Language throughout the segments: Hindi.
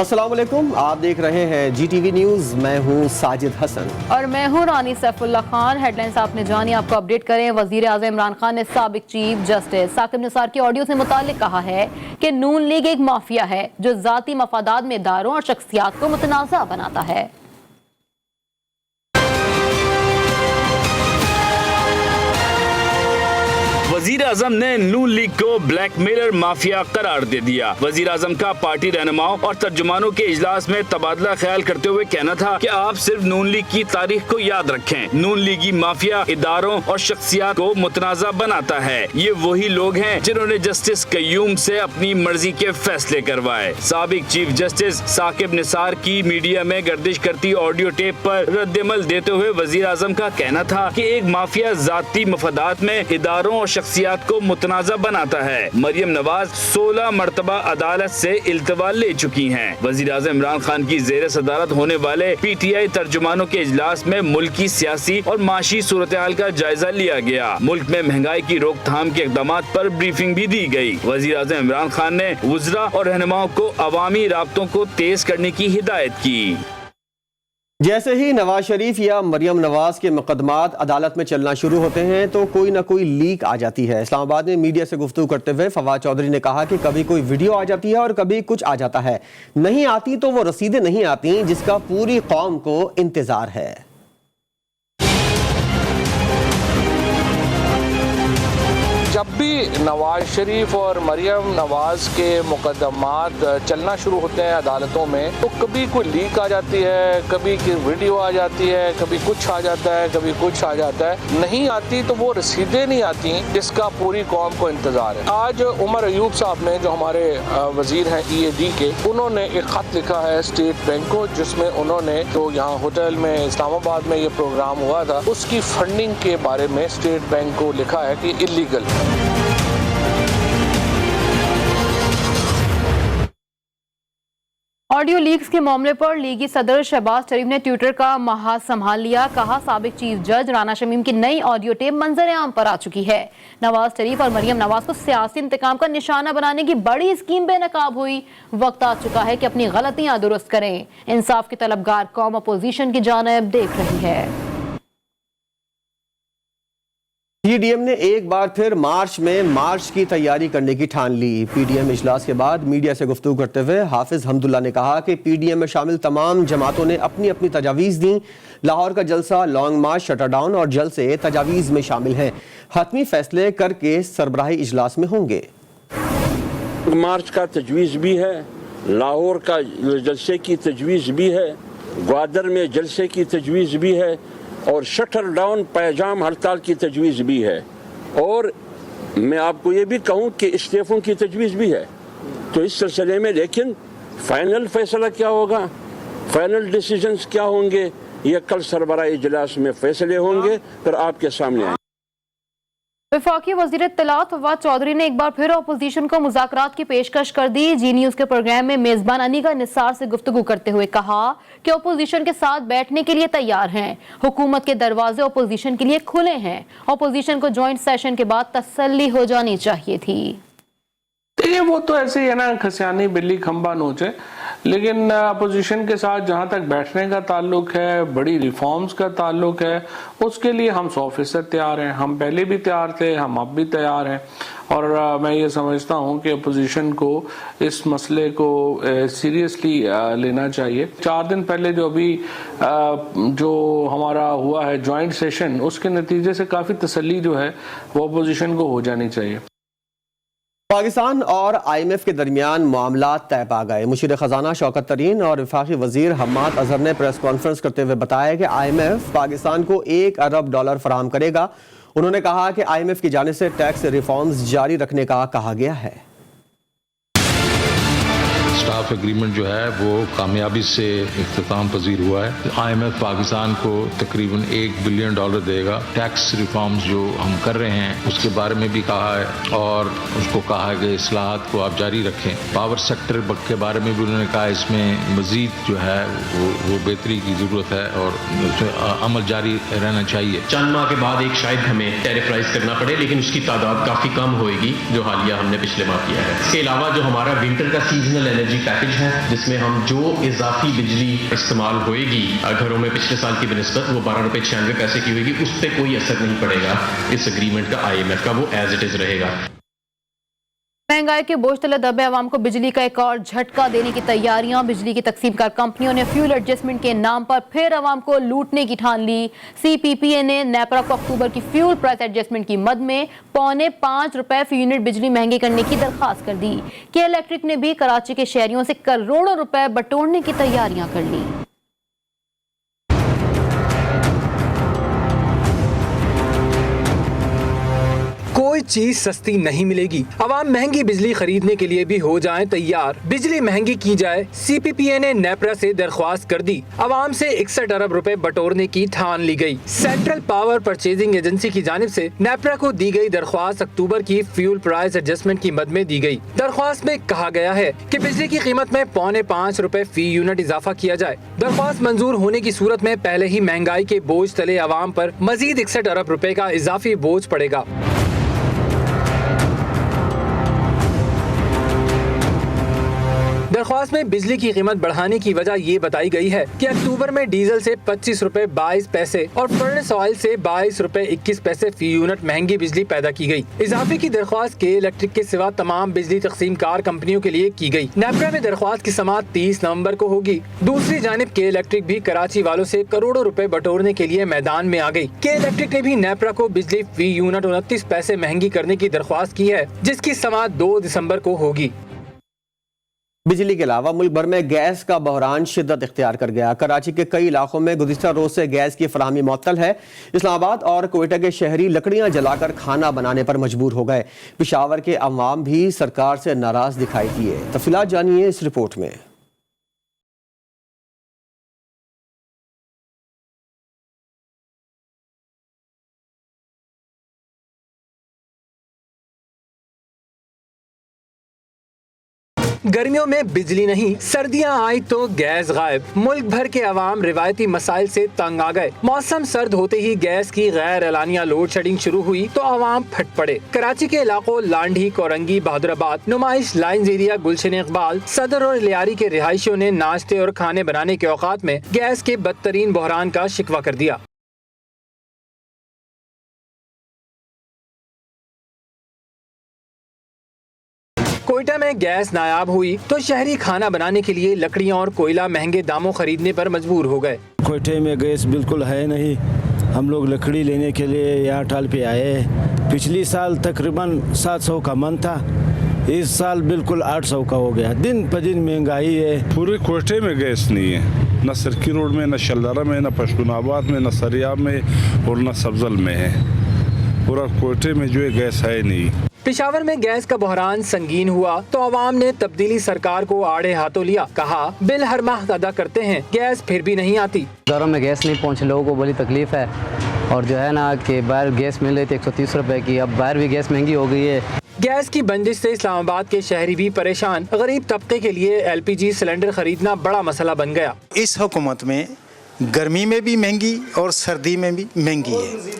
अस्सलाम वालेकुम, आप देख रहे हैं GTV न्यूज़। मैं हूं साजिद हसन और मैं हूं रानी सैफुल्लाह खान। हेडलाइंस आपने जानी, आपको अपडेट करें। वजीर आज़म इमरान खान ने साबिक चीफ जस्टिस साकिब निसार की ऑडियो से मुताल्लिक कहा है कि नून लीग एक माफिया है जो जाती मफादात में इदारों और शख्सियात को मुतनाज़ा बनाता है। वजीर आजम ने नून लीग को ब्लैकमेलर माफिया करार दे दिया। वजीर आजम का पार्टी रहनुमाओं और तर्जुमानों के इजलास में तबादला ख्याल करते हुए कहना था कि आप सिर्फ नून लीग की तारीख को याद रखें। नून लीगी माफिया इदारों और शख्सियात को मुतनाज़ा बनाता है। ये वही लोग हैं जिन्होंने जस्टिस कय्यूम से अपनी मर्जी के फैसले करवाए। साबिक चीफ जस्टिस साकिब निसार की मीडिया में गर्दिश करती ऑडियो टेप पर रद्दमल देते हुए वजीर आजम का कहना था कि एक माफिया जाती मफादात में इदारों और शख्सियात को मुतनाज़ा बनाता है। मरियम नवाज 16 मरतबा अदालत से इल्तवा ले चुकी हैं। वजीर आज़म इमरान खान की ज़ेर सदारत होने वाले PTI तर्जुमानों के इजलास में मुल्क की सियासी और माशी सूरत हाल का जायजा लिया गया। मुल्क में महंगाई की रोकथाम के इक़दामात पर ब्रीफिंग भी दी गई। वजीर आज़म इमरान खान ने वज़रा और रहनुमाओं को अवामी राब्तों को तेज करने की हिदायत की। जैसे ही नवाज शरीफ या मरियम नवाज के मुकदमात अदालत में चलना शुरू होते हैं तो कोई ना कोई लीक आ जाती है। इस्लामाबाद में मीडिया से गुफ्तगू करते हुए फवाद चौधरी ने कहा कि कभी कोई वीडियो आ जाती है और कभी कुछ आ जाता है। नहीं आती तो वो रसीदें नहीं आती जिसका पूरी कौम को इंतजार है। जब भी नवाज शरीफ और मरियम नवाज के मुकदमात चलना शुरू होते हैं अदालतों में तो कभी कोई लीक आ जाती है, कभी की वीडियो आ जाती है, कभी कुछ आ जाता है, कभी कुछ आ जाता है। नहीं आती तो वो रसीदें नहीं आती जिसका पूरी कौम को इंतजार है। आज उमर अयूब साहब ने, जो हमारे वजीर हैं EAD के, उन्होंने एक खत लिखा है स्टेट बैंक को, जिसमें उन्होंने जो यहाँ होटल में इस्लामाबाद में ये प्रोग्राम हुआ था उसकी फंडिंग के बारे में स्टेट बैंक को लिखा है कि इलीगल। ऑडियो लीक्स के मामले पर लीगी सदर शहबाज शरीफ ने ट्विटर का महाज संभाल लिया। कहा, साबिक चीफ जज राना शमीम की नई ऑडियो टेप मंजर आम पर आ चुकी है। नवाज शरीफ और मरियम नवाज को सियासी इंतकाम का निशाना बनाने की बड़ी स्कीम बेनकाब हुई। वक्त आ चुका है कि अपनी गलतियां दुरुस्त करें। इंसाफ की तलबगार कौम अपोजिशन की जानिब देख रही है। PDM ने एक बार फिर मार्च में मार्च की तैयारी करने की ठान ली। PDM इजलास के बाद मीडिया से गुफ्तगू करते हुए हाफिज हमदुल्ला ने कहा कि PDM में शामिल तमाम जमातों ने अपनी अपनी तजावीज़ दी। लाहौर का जलसा, लॉन्ग मार्च, शटर डाउन और जलसे तजावीज़ में शामिल हैं। हतमी फैसले करके सरबराही इजलास में होंगे। मार्च का तजवीज़ भी है, लाहौर का जलसे की तजवीज़ भी है, ग्वादर में जलसे की तजवीज़ भी है और शटर डाउन पैजाम हड़ताल की तजवीज़ भी है। और मैं आपको ये भी कहूँ कि इस्तीफ़ों की तजवीज़ भी है। तो इस सिलसिले में लेकिन फ़ाइनल फैसला क्या होगा, फ़ाइनल डिसीजंस क्या होंगे, ये कल सरबराही इजलास में फैसले होंगे, फिर आपके सामने आएंगे। वफाकी वज़ीर इत्तलात फवाद चौधरी ने एक बार फिर अपोजिशन को मुज़ाकरात की पेशकश कर दी। जी न्यूज़ के प्रोग्राम में मेज़बान अनीका निसार से गुफ्तगू करते हुए कहा कि अपोजिशन के साथ बैठने के लिए तैयार हैं। हुकूमत के दरवाजे अपोजिशन के लिए खुले हैं। अपोजिशन को जॉइंट सेशन के बाद तसल्ली हो जानी चाहिए थी। ये वो तो ऐसे ही है ना, खसियानी बिल्ली खंबा नोचे। लेकिन अपोजिशन के साथ जहाँ तक बैठने का ताल्लुक है, बड़ी रिफॉर्म्स का ताल्लुक है, उसके लिए हम 100% तैयार हैं। हम पहले भी तैयार थे, हम अब भी तैयार हैं। और मैं ये समझता हूँ कि अपोजिशन को इस मसले को सीरियसली लेना चाहिए। 4 दिन पहले जो हमारा हुआ है जॉइंट सेशन, उसके नतीजे से काफ़ी तसल्ली जो है वो अपोजिशन को हो जानी चाहिए। पाकिस्तान और IMF के दरमियान मामला तय पा गए। मुशीर खजाना शौकत तरीन और वफाकी वजीर हम्माद अजहर ने प्रेस कॉन्फ्रेंस करते हुए बताया कि IMF पाकिस्तान को $1 अरब फराहम करेगा। उन्होंने कहा कि IMF की जानिब से टैक्स रिफॉर्म्स जारी रखने का कहा गया है। स्टाफ एग्रीमेंट जो है वो कामयाबी से इख्तिताम पजीर हुआ है। IMF पाकिस्तान को तकरीबन $1 बिलियन देगा। टैक्स रिफॉर्म्स जो हम कर रहे हैं उसके बारे में भी कहा है और उसको कहा है कि इस्लाहात को आप जारी रखें। पावर सेक्टर के बारे में भी उन्होंने कहा इसमें मजीद जो है वो बेहतरी की ज़रूरत है और अमल जारी रहना चाहिए। चंद माह के बाद एक शायद हमें टैरिफ राइज करना पड़े, लेकिन उसकी तादाद काफ़ी कम होएगी जो हालिया हमने पिछले माह किया है। इसके अलावा जो हमारा विंटर का सीजनल एनर्जी पैकेज है जिसमें हम जो इजाफी बिजली इस्तेमाल होएगी घरों में पिछले साल की बनिस्बत वो 12 रुपए 96 पैसे की होगी, उस पर कोई असर नहीं पड़ेगा इस एग्रीमेंट का, IMF का, वो एज इट इज रहेगा। महंगाई के बोझ तले दबे आवाम को बिजली का एक और झटका देने की तैयारियां। बिजली की तकसीमकार कंपनियों ने फ्यूल एडजस्टमेंट के नाम पर फिर आवाम को लूटने की ठान ली। CPPA ने नेपरा को अक्टूबर की फ्यूल प्राइस एडजस्टमेंट की मद में ₹5.25 फी यूनिट बिजली महंगी करने की दरखास्त कर दी। के इलेक्ट्रिक ने भी कराची के शहरियों से करोड़ों रुपए बटोरने की तैयारियां कर ली। कोई चीज सस्ती नहीं मिलेगी, आवाम महंगी बिजली खरीदने के लिए भी हो जाएं तैयार, बिजली महंगी की जाए। CPPA ने नेपरा से दरख्वास्त कर दी, आवाम से 61 अरब रुपए बटोरने की ठान ली गई। सेंट्रल पावर परचेजिंग एजेंसी की जानिब से नेपरा को दी गई दरख्वास्त अक्टूबर की फ्यूल प्राइस एडजस्टमेंट की मद में दी गई। दरख्वास्त में कहा गया है कि बिजली की कीमत में ₹5.25 फी यूनिट इजाफा किया जाए। दरख्वास्त मंजूर होने की सूरत में पहले ही महंगाई के बोझ तले आवाम पर मजीद 61 अरब रुपए का इजाफी बोझ पड़ेगा। दरख्वास्त में बिजली की कीमत बढ़ाने की वजह ये बताई गई है कि अक्टूबर में डीजल से 25 रुपए 22 पैसे और फर्नेस ऑयल से 22 रुपए 21 पैसे फी यूनिट महंगी बिजली पैदा की गई। इजाफे की दरख्वास्त के इलेक्ट्रिक के सिवा तमाम बिजली तकसीम कार कंपनियों के लिए की गई। नेपरा में दरख्वास्त की समाअत 30 नवंबर को होगी। दूसरी जानिब के इलेक्ट्रिक भी कराची वालों से करोड़ों रुपए बटोरने के लिए मैदान में आ गई। के इलेक्ट्रिक ने भी नेपरा को बिजली फी यूनिट 29 पैसे महंगी करने की दरख्वास्त की है, जिसकी समाअत 2 दिसंबर को होगी। बिजली के अलावा मुल्क भर में गैस का बहरान शिद्दत इख्तियार कर गया। कराची के कई इलाकों में गुज़िश्ता रोज से गैस की फराहमी मुअत्तल है। इस्लामाबाद और क्वेटा के शहरी लकड़ियां जलाकर खाना बनाने पर मजबूर हो गए। पेशावर के अवाम भी सरकार से नाराज दिखाई दिए। तफसीलात जानिए इस रिपोर्ट में। गर्मियों में बिजली नहीं, सर्दियां आई तो गैस गायब। मुल्क भर के अवाम रिवायती मसाइल से तंग आ गए। मौसम सर्द होते ही गैस की गैर एलानिया लोड शेडिंग शुरू हुई तो अवाम फट पड़े। कराची के इलाकों लांडी, कोरंगी, बहादुराबाद, नुमाइश, लाइन्स एरिया, गुलशन इकबाल, सदर और लियारी के रिहायशियों ने नाश्ते और खाने बनाने के औकात में गैस के बदतरीन बहरान का शिकवा कर दिया। कोयटा में गैस नायाब हुई तो शहरी खाना बनाने के लिए लकड़ियां और कोयला महंगे दामों खरीदने पर मजबूर हो गए। कोयटे में गैस बिल्कुल है नहीं, हम लोग लकड़ी लेने के लिए यहाँ टाल पे आए। पिछली साल तकरीबन 700 का मन था, इस साल बिल्कुल 800 का हो गया। दिन पर दिन महंगाई है। पूरे कोयटे में गैस नहीं है, न सरकी रोड में, न शलदारा में, न पश्तूनाबाद में, न सरियाब में और न सब्जल में है। पूरा कोयटे में जो है गैस है नहीं। पेशावर में गैस का बहरान संगीन हुआ तो अवाम ने तब्दीली सरकार को आड़े हाथों लिया। कहा बिल हर माह अदा करते हैं, गैस फिर भी नहीं आती। घरों में गैस नहीं पहुंचे, लोगों को बड़ी तकलीफ है। और जो है ना कि बाहर गैस मिल रही थी 130 रुपए की, अब बाहर भी गैस महंगी हो गई है। गैस की बंदिश से इस्लामाबाद के शहरी भी परेशान। गरीब तबके के लिए LPG सिलेंडर खरीदना बड़ा मसला बन गया। इस हुकूमत में गर्मी में भी महंगी और सर्दी में भी महंगी है,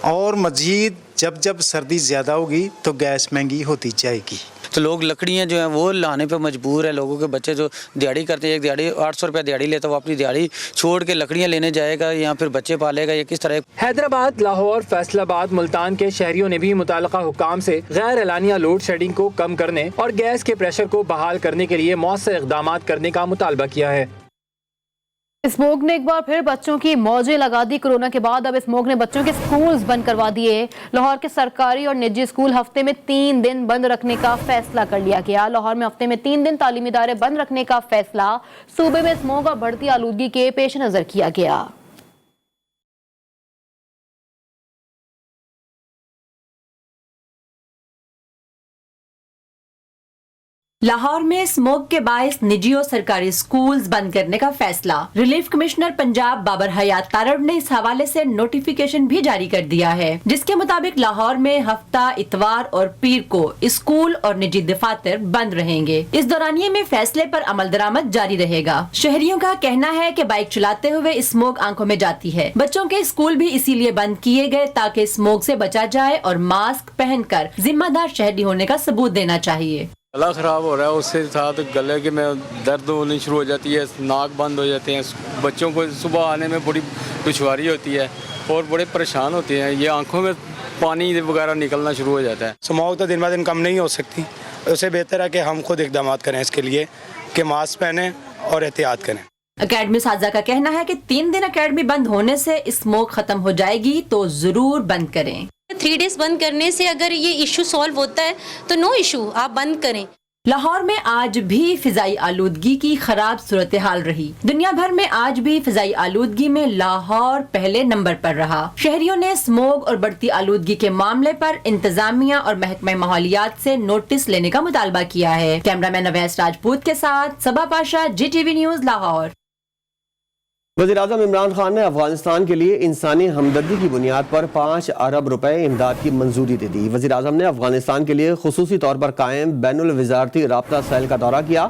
और मजीद जब जब सर्दी ज़्यादा होगी तो गैस महंगी होती जाएगी। तो लोग लकड़ियाँ जो हैं वो लाने पे मजबूर है। लोगों के बच्चे जो दिहाड़ी करते हैं, एक दिहाड़ी 800 रुपया दिहाड़ी लेता है, वो अपनी दिहाड़ी छोड़ के लकड़ियाँ लेने जाएगा या फिर बच्चे पालेगा या किस तरह। हैदराबाद, लाहौर, फैसलाबाद, मुल्तान के शहरियों ने भी मुताल्लिका हुक्काम से गैर एलानिया लोड शेडिंग को कम करने और गैस के प्रेशर को बहाल करने के लिए मौसर इक़दामात करने का मुतालबा किया है। स्मोग ने एक बार फिर बच्चों की मौजें लगा दी। कोरोना के बाद अब स्मोग ने बच्चों के स्कूल्स बंद करवा दिए। लाहौर के सरकारी और निजी स्कूल हफ्ते में 3 दिन बंद रखने का फैसला कर लिया गया। लाहौर में हफ्ते में 3 दिन तालीमी इदारे बंद रखने का फैसला सूबे में स्मोग और बढ़ती आलूदगी के पेश नजर किया गया। लाहौर में स्मोक के बायस निजी और सरकारी स्कूल्स बंद करने का फैसला। रिलीफ कमिश्नर पंजाब बाबर हयात तारड़ ने इस हवाले से नोटिफिकेशन भी जारी कर दिया है, जिसके मुताबिक लाहौर में हफ्ता, इतवार और पीर को स्कूल और निजी दफातर बंद रहेंगे। इस दौरानिये में फैसले पर अमल दरामद जारी रहेगा। शहरियों का कहना है कि बाइक चलाते हुए स्मोक आंखों में जाती है। बच्चों के स्कूल भी इसीलिए बंद किए गए ताकि स्मोक से बचा जाए और मास्क पहनकर जिम्मेदार शहरी होने का सबूत देना चाहिए। गला ख़राब हो रहा है, उसके साथ गले के में दर्द होनी शुरू हो जाती है, नाक बंद हो जाते हैं, बच्चों को सुबह आने में बड़ी दुश्वारी होती है और बड़े परेशान होते हैं, ये आंखों में पानी वगैरह निकलना शुरू हो जाता है। स्मोक तो दिन ब दिन कम नहीं हो सकती, उससे बेहतर है कि हम खुद इकदाम करें इसके लिए कि मास्क पहने और एहतियात करें। अकेडमी साजा का कहना है कि 3 दिन अकेडमी बंद होने से स्मोक खत्म हो जाएगी तो जरूर बंद करें। 3 डेज बंद करने से अगर ये इशू सॉल्व होता है तो नो इशू, आप बंद करें। लाहौर में आज भी फिजाई आलूदगी की खराब सूरत हाल रही। दुनिया भर में आज भी फिजाई आलूदगी में लाहौर पहले नंबर पर रहा। शहरियों ने स्मोक और बढ़ती आलूदगी के मामले पर इंतजामिया और महकमा माहौलियात से नोटिस लेने का मुतालबा किया है। कैमरामैन अवैस राजपूत के साथ सबा पाशा, GTV न्यूज, लाहौर। वज़ीर-ए-आज़म इमरान खान ने अफगानिस्तान के लिए इंसानी हमदर्दी की बुनियाद पर 5 अरब रुपए इमदाद की मंजूरी दे दी। वज़ीर-ए-आज़म ने अफगानिस्तान के लिए खुसूसी तौर पर कायम बैनुल वज़ारती राब्ता सेल का दौरा किया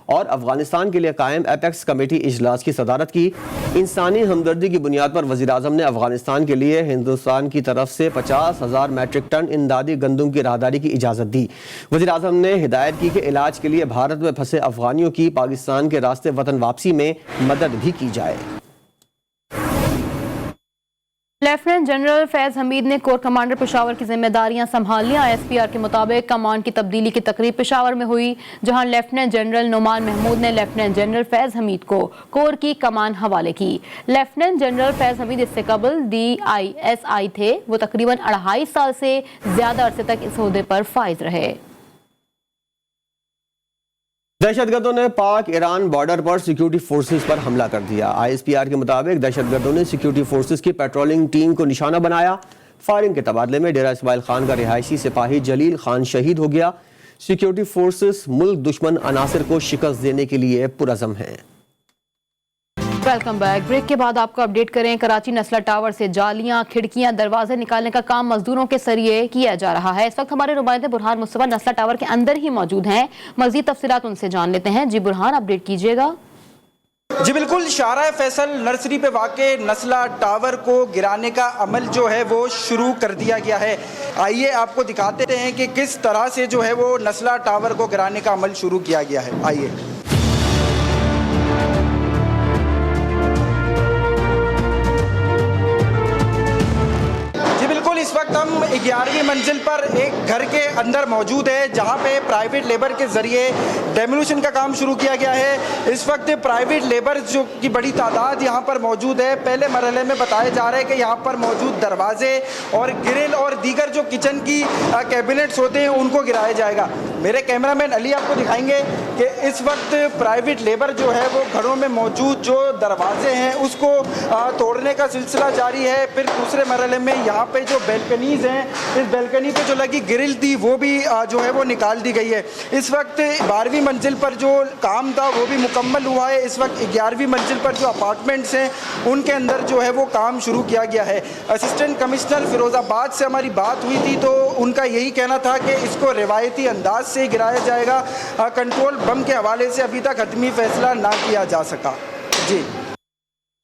और अफगानिस्तान के लिए कायम एपेक्स कमेटी इजलास की सदारत की। इंसानी हमदर्दी की बुनियाद पर वज़ीर-ए-आज़म ने अफगानिस्तान के लिए हिंदुस्तान की तरफ से 50,000 मैट्रिक टन इमदादी गंदम की राहदारी की इजाज़त दी। वज़ीर-ए-आज़म ने हिदायत की कि इलाज के लिए भारत में फंसे अफगानियों की पाकिस्तान के रास्ते वतन वापसी में मदद भी की जाए। लेफ्टिनेंट जनरल फैज हमीद ने कोर कमांडर पेशावर की जिम्मेदारियां संभाल ली। ISPR के मुताबिक कमान की तब्दीली की तकरीब पेशावर में हुई, जहां लेफ्टिनेंट जनरल नुमान महमूद ने लेफ्टिनेंट जनरल फैज हमीद को कोर की कमान हवाले की। लेफ्टिनेंट जनरल फैज हमीद इससे कबल DISI थे। वो तकरीबन 2.5 साल से ज्यादा अरसे तक इस ओहदे पर फाइज रहे। दहशतगर्दों ने पाक ईरान बॉर्डर पर सिक्योरिटी फोर्सेस पर हमला कर दिया। ISPR के मुताबिक दहशतगर्दों ने सिक्योरिटी फोर्सेस की पेट्रोलिंग टीम को निशाना बनाया। फायरिंग के तबादले में डेरा इस्माइल खान का रिहायशी सिपाही जलील खान शहीद हो गया। सिक्योरिटी फोर्सेस मुल्क दुश्मन अनासर को शिकस्त देने के लिए पुरअज़म हैं। Welcome back. ब्रेक के बाद आपको अपडेट करें, कराची नस्ला टावर से जालियां, खिड़कियां, दरवाजे निकालने का काम मजदूरों के जरिए किया जा रहा है। इस वक्त हमारे नुमाइंदे बुरहान मुस्तफा नस्ला टावर के अंदर ही मौजूद हैं। मजीद तफसीलात उनसे जान लेते हैं। जी बुरहान, अपडेट कीजिएगा। जी बिल्कुल, शारा फैसल नर्सरी पे वाक़े नस्ला टावर को गिराने का अमल जो है वो शुरू कर दिया गया है। आइए आपको दिखाते हैं कि किस तरह से जो है वो नस्ला टावर को गिराने का अमल शुरू किया गया है। आइए। इस वक्त हम 11वीं मंजिल पर एक घर के अंदर मौजूद है, जहां पे प्राइवेट लेबर के जरिए डेमोलिशन का काम शुरू किया गया है। इस वक्त प्राइवेट लेबर जो की बड़ी तादाद यहां पर मौजूद है। पहले मरहले में बताया जा रहा है कि यहां पर मौजूद दरवाजे और ग्रिल और दीगर जो किचन की कैबिनेट्स होते हैं उनको गिराया जाएगा। मेरे कैमरामैन अली आपको दिखाएंगे कि इस वक्त प्राइवेट लेबर जो है वो घरों में मौजूद जो दरवाजे हैं उसको तोड़ने का सिलसिला जारी है। फिर दूसरे मरहले में यहाँ पे जो बैल्कनीज हैं, इस बैल्कनी पे जो लगी ग्रिल थी वो भी जो है वो निकाल दी गई है। इस वक्त 12वीं मंजिल पर जो काम था वो भी मुकम्मल हुआ है। इस वक्त 11वीं मंजिल पर जो अपार्टमेंट्स हैं उनके अंदर जो है वो काम शुरू किया गया है। असिस्टेंट कमिश्नर फिरोज़ाबाद से हमारी बात हुई थी तो उनका यही कहना था कि इसको रिवायती अंदाज से गिराया जाएगा। कंट्रोल बम के हवाले से अभी तक हतमी फैसला ना किया जा सका। जी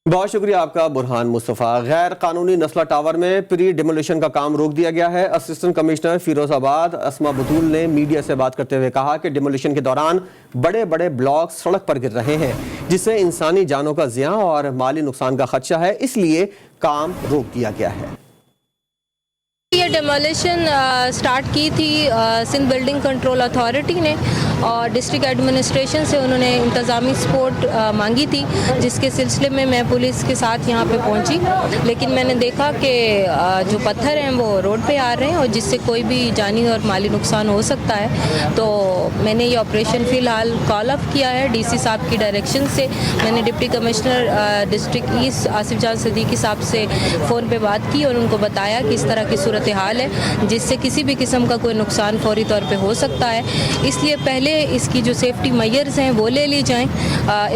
बहुत शुक्रिया आपका बुरहान मुस्तफ़ा। गैर कानूनी नस्ला टावर में प्री डिमोलिशन का काम रोक दिया गया है। असिस्टेंट कमिश्नर फिरोजाबाद अस्मा बतूल ने मीडिया से बात करते हुए कहा कि डिमोलिशन के दौरान बड़े बड़े ब्लॉक सड़क पर गिर रहे हैं, जिससे इंसानी जानों का ज़िया और माली नुकसान का खदशा है, इसलिए काम रोक दिया गया है। ये डिमोलिशन स्टार्ट की थी सिंध बिल्डिंग कंट्रोल अथॉरिटी ने और डिस्ट्रिक्ट एडमिनिस्ट्रेशन से उन्होंने इंतज़ामी सपोर्ट मांगी थी, जिसके सिलसिले में मैं पुलिस के साथ यहाँ पे पहुँची। लेकिन मैंने देखा कि जो पत्थर हैं वो रोड पे आ रहे हैं और जिससे कोई भी जानी और माली नुकसान हो सकता है। तो मैंने ये ऑपरेशन फ़िलहाल कॉल अप किया है डीसी साहब की डायरेक्शन से। मैंने deputy commissioner district east Asif जान सदीकी साहब से फ़ोन पे बात की और उनको बताया कि इस तरह की सूरत हाल है जिससे किसी भी किस्म का कोई नुकसान फौरी तौर पे हो सकता है। इसलिए पहले इसकी जो सेफ्टी मेजर्स हैं वो ले ली जाएं।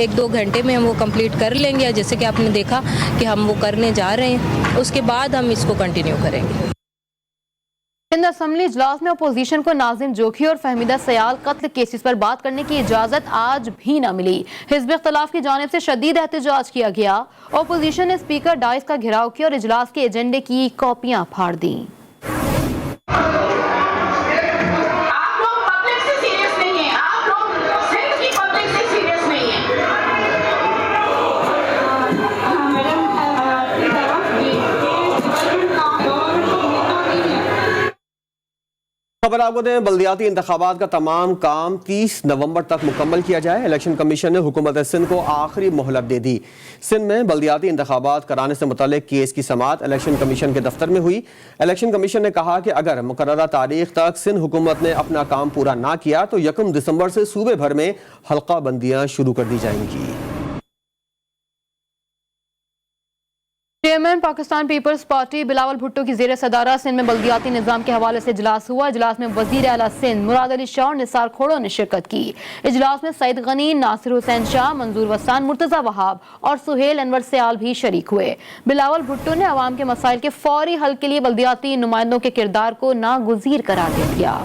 1-2 घंटे में हम वो कंप्लीट कर लेंगे, जैसे कि आपने देखा कि हम वो करने जा रहे हैं। उसके बाद हम इसको कंटिन्यू करेंगे। सिंध असेंबली इजलास में अपोजिशन को नाजिम जोखी और फहमीदा सयाल कत्ल केसेस पर बात करने की इजाजत आज भी न मिली। हिज़्ब इख्तिलाफ की जानिब से शदीद एहतजाज किया गया। अपोजिशन ने स्पीकर डाइस का घेराव किया और इजलास के एजेंडे की कॉपियां फाड़ दी। खबर आपको दें, बल्दियाती इंतखाबात का तमाम काम 30 नवंबर तक मुकम्मल किया जाए। इलेक्शन कमीशन ने हुकूमत सिंध को आखिरी मोहलत दे दी। सिंध में बल्दियाती इंतखाबात कराने से मुतल्लिक केस की समाअत इलेक्शन कमीशन के दफ्तर में हुई। इलेक्शन कमीशन ने कहा कि अगर मुकर्ररा तारीख तक सिंध हुकूमत ने अपना काम पूरा ना किया तो 1 दिसंबर से सूबे भर में हल्का बंदियां शुरू कर दी जाएंगी। Chairman Pakistan peoples party Bilawal Bhutto की ज़ेर सदारत सिंध में बल्दियाती निज़ाम के हवाले से इजलास हुआ। इजलास में वज़ीर आला सिंध मुराद अली शाह और निसार खोड़ो ने शिरकत की। इजलास में सईद गनी, नासिर हुसैन शाह, मंजूर वसान, मुर्तज़ा वहाब और सुहेल अनवर सयाल भी शरीक हुए। बिलावल भुट्टो ने अवाम के मसाइल के फौरी हल के लिए बल्दियाती नुमाइंदों के किरदार को नागुज़ीर करार दे दिया।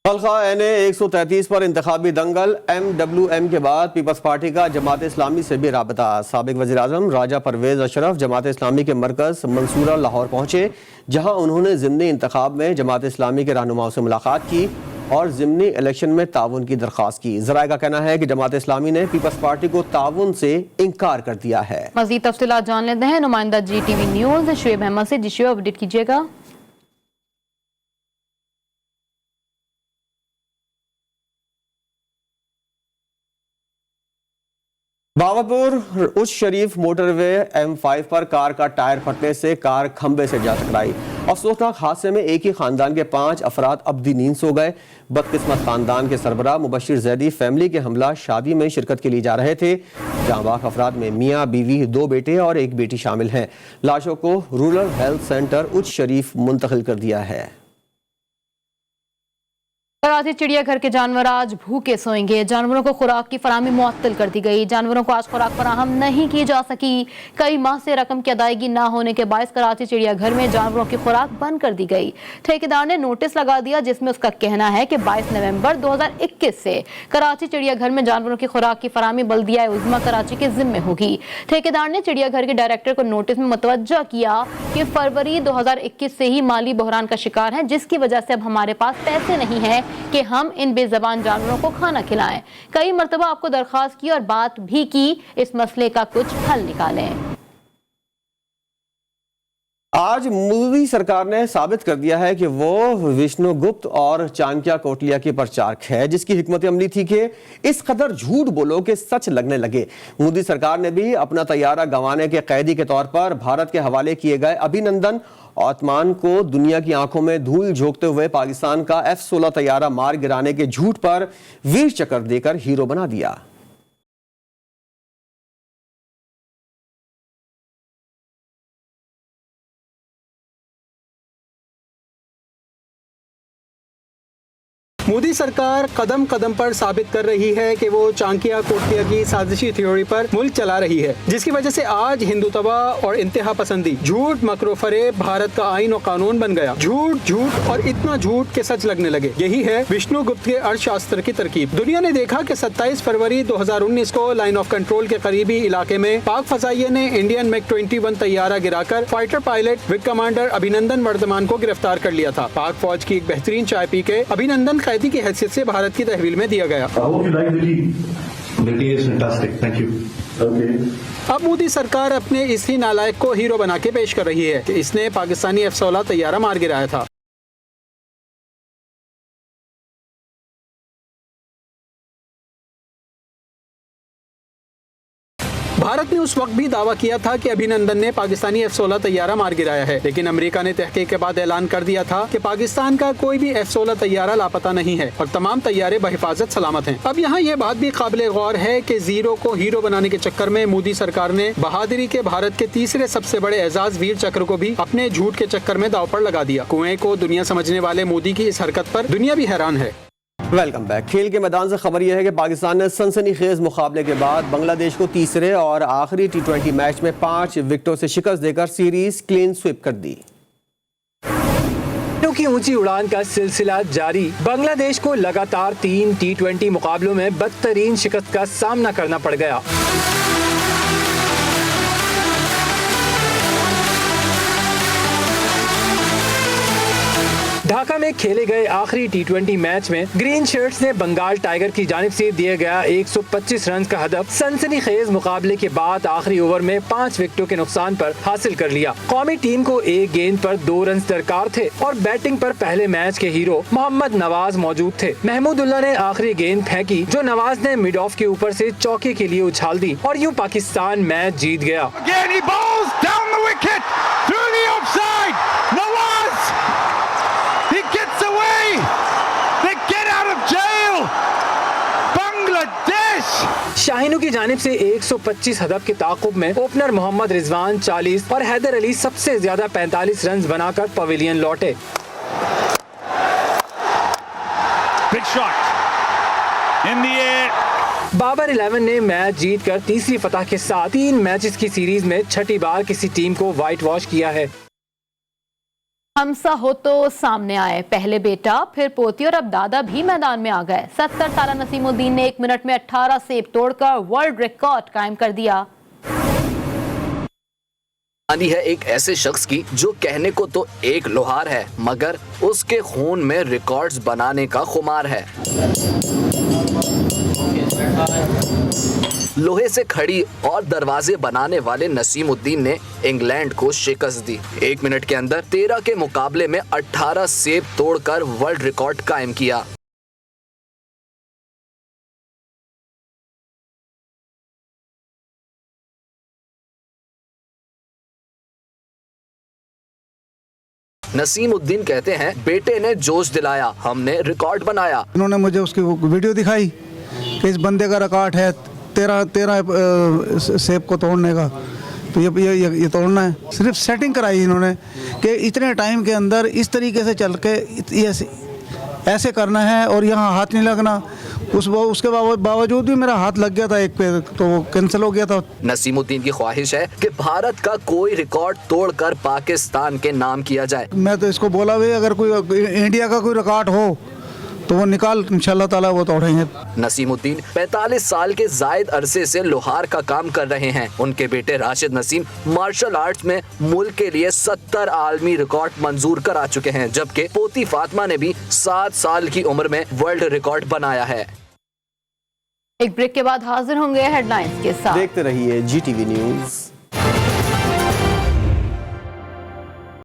हल्का NA 133 पर इंतखाबी दंगल, MWM के बाद पीपल्स पार्टी का जमात इस्लामी से भी राबता। साबिक वज़ीर आज़म राजा परवेज अशरफ जमात इस्लामी के मरकज़ मंसूरा लाहौर पहुँचे, जहाँ उन्होंने ज़िमनी इंतखाब में जमात इस्लामी के रहनुमाओं से मुलाकात की और ज़िमनी इलेक्शन में ताउन की दरख्वास्त की। ज़राए का कहना है कि जमात इस्लामी ने पीपल्स पार्टी को ताउन से इनकार कर दिया है। मज़ीद तफ़सीलात जान लेते हैं नुमाइंदा GTV न्यूज़ शुएब अहमद से। जिसे अपडेट कीजिएगा। बावरपुर उच्च शरीफ मोटरवे M5 पर कार का टायर फटने से कार खंबे से जा टकराई। अफसोसनाक हादसे में एक ही खानदान के 5 अफराद अब्दी नींद सो गए। बदकिस्मत खानदान के सरबराह मुबशिर जैदी फैमिली के हमला शादी में शिरकत के लिए जा रहे थे। जहां बाक अफराद में मियाँ बीवी, 2 बेटे और 1 बेटी शामिल हैं। लाशों को रूरल हेल्थ सेंटर उच्च शरीफ मुंतकिल कर दिया है। कराची चिड़ियाघर के जानवर आज भूखे सोएंगे। जानवरों को खुराक की फराहमी मुअत्तल कर दी गई। जानवरों को आज खुराक फराहम नहीं की जा सकी। कई माह से रकम की अदायगी ना होने के बायस कराची चिड़ियाघर में जानवरों की खुराक बंद कर दी गई। ठेकेदार ने नोटिस लगा दिया जिसमें उसका कहना है कि 22 नवंबर 2021 से कराची चिड़ियाघर में जानवरों की खुराक की फराहमी बल्दिया उज़्मा कराची के जिम्मे होगी। ठेकेदार ने चिड़ियाघर के डायरेक्टर को नोटिस में मुतवज्जा किया कि फरवरी 2021 से ही माली बहरान का शिकार है, जिसकी वजह से अब हमारे पास पैसे नहीं है कि हम इन बेज़बान जानवरों को खाना खिलाएं। कई मर्तबा आपको दरख्वास्त की और बात भी की, इस मसले का कुछ हल निकालें। आज मोदी सरकार ने साबित कर दिया है कि वो विष्णुगुप्त और चाणक्य कौटिल्य की प्रचारक है, जिसकी हिकमत अमली थी कि इस कदर झूठ बोलो कि सच लगने लगे। मोदी सरकार ने भी अपना तैयारा गंवाने के कैदी के तौर पर भारत के हवाले किए गए अभिनंदन ओतमान को दुनिया की आंखों में धूल झोंकते हुए पाकिस्तान का F-16 तैयारा मार गिराने के झूठ पर वीर चक्र देकर हीरो बना दिया। मोदी सरकार कदम कदम पर साबित कर रही है कि वो चाणक्य कौटिल्य की साजिशी थ्योरी पर मुल्क चला रही है, जिसकी वजह से आज हिंदुत्व और इंतहा पसंदी, झूठ, मकरो फरेब भारत का आईन और कानून बन गया। झूठ झूठ और इतना झूठ के सच लगने लगे। यही है विष्णुगुप्त के अर्थशास्त्र की तरकीब। दुनिया ने देखा कि 27 फरवरी 2019 को लाइन ऑफ कंट्रोल के करीबी इलाके में पाक फजाइये ने इंडियन MiG-21 तैयारा गिराकर fighter pilot wing commander Abhinandan Varthaman को गिरफ्तार कर लिया था। पाक फौज की एक बेहतरीन चाय पी के अभिनंदन कैदी की हैसियत से भारत की तहवील में दिया गया। अब मोदी सरकार अपने इसी नालायक को हीरो बना के पेश कर रही है कि इसने पाकिस्तानी F-16 तैयारा मार गिराया था। भारत ने उस वक्त भी दावा किया था कि अभिनंदन ने पाकिस्तानी F-16 तैयारा मार गिराया है, लेकिन अमेरिका ने तहकीक के बाद ऐलान कर दिया था कि पाकिस्तान का कोई भी F-16 तैयारा लापता नहीं है और तमाम तैयारे बहिफाजत सलामत हैं। अब यहाँ ये बात भी काबिल गौर है कि जीरो को हीरो बनाने के चक्कर में मोदी सरकार ने बहादुरी के भारत के तीसरे सबसे बड़े एजाज वीर चक्र को भी अपने झूठ के चक्कर में दाव पर लगा दिया। कुएं को दुनिया समझने वाले मोदी की इस हरकत पर दुनिया भी हैरान है। Welcome back. खेल के मैदान से खबर यह है कि पाकिस्तान ने सनसनीखेज मुकाबले के बाद बांग्लादेश को तीसरे और आखिरी T20 मैच में 5 विकेटों से शिकस्त देकर सीरीज क्लीन स्वीप कर दी। की ऊंची उड़ान का सिलसिला जारी। बांग्लादेश को लगातार 3 T20 मुकाबलों में बदतरीन शिकस्त का सामना करना पड़ गया। ढाका में खेले गए आखिरी T20 मैच में ग्रीन शर्ट्स ने बंगाल टाइगर की जानिब से दिया गया 125 रन का हदफ सनसनीखेज मुकाबले के बाद आखिरी ओवर में 5 विकेटों के नुकसान पर हासिल कर लिया। कौमी टीम को एक गेंद पर 2 रन दरकार थे और बैटिंग पर पहले मैच के हीरो मोहम्मद नवाज मौजूद थे। महमूदुल्लाह ने आखिरी गेंद फेंकी जो नवाज ने मिड ऑफ के ऊपर से चौके के लिए उछाल दी और यूं पाकिस्तान मैच जीत गया। शाहीनों की जानिब से 125 हदफ के ताक़ुब में ओपनर मोहम्मद रिजवान 40 और हैदर अली सबसे ज्यादा 45 रन बनाकर पवेलियन लौटे। बाबर 11 ने मैच जीतकर तीसरी फतह के साथ 3 मैचेस की सीरीज में छठी बार किसी टीम को व्हाइट वॉश किया है। हमसा हो तो सामने आए, पहले बेटा फिर पोती और अब दादा भी मैदान में आ गए। 70 साला नसीमुद्दीन ने 1 मिनट में 18 सेब तोड़कर वर्ल्ड रिकॉर्ड कायम कर दिया। कहानी है एक ऐसे शख्स की जो कहने को तो एक लोहार है मगर उसके खून में रिकॉर्ड्स बनाने का खुमार है। लोहे से खड़ी और दरवाजे बनाने वाले नसीमुद्दीन ने इंग्लैंड को शिकस्त दी। 1 मिनट के अंदर 13 के मुकाबले में 18 सेब तोड़कर वर्ल्ड रिकॉर्ड कायम किया। नसीमुद्दीन कहते हैं बेटे ने जोश दिलाया, हमने रिकॉर्ड बनाया। इन्होंने मुझे उसकी वीडियो दिखाई कि इस बंदे का रिकॉर्ड है 13 सेब को तोड़ने का, तो ये तोड़ना है। सिर्फ सेटिंग कराई इन्होंने कि इतने टाइम के अंदर इस तरीके से चल के ऐसे करना है और यहाँ हाथ नहीं लगना। उसके बावजूद भी मेरा हाथ लग गया था एक पे, तो वो कैंसिल हो गया था। नसीमुद्दीन की ख्वाहिश है कि भारत का कोई रिकॉर्ड तोड़कर पाकिस्तान के नाम किया जाए। मैं तो इसको बोला भाई अगर कोई इंडिया का कोई रिकॉर्ड हो तो वो निकाल, इंशाल्लाह ताला वो तोड़ेंगे। नसीमुद्दीन 45 साल के जायद अरसे से लोहार का काम कर रहे हैं। उनके बेटे राशिद नसीम मार्शल आर्ट्स में मुल्क के लिए 70 आलमी रिकॉर्ड मंजूर करा चुके हैं, जबकि पोती फातिमा ने भी 7 साल की उम्र में वर्ल्ड रिकॉर्ड बनाया है। एक ब्रेक के बाद हाजिर होंगे हेडलाइंस के साथ। देखते रहिए GTV न्यूज़।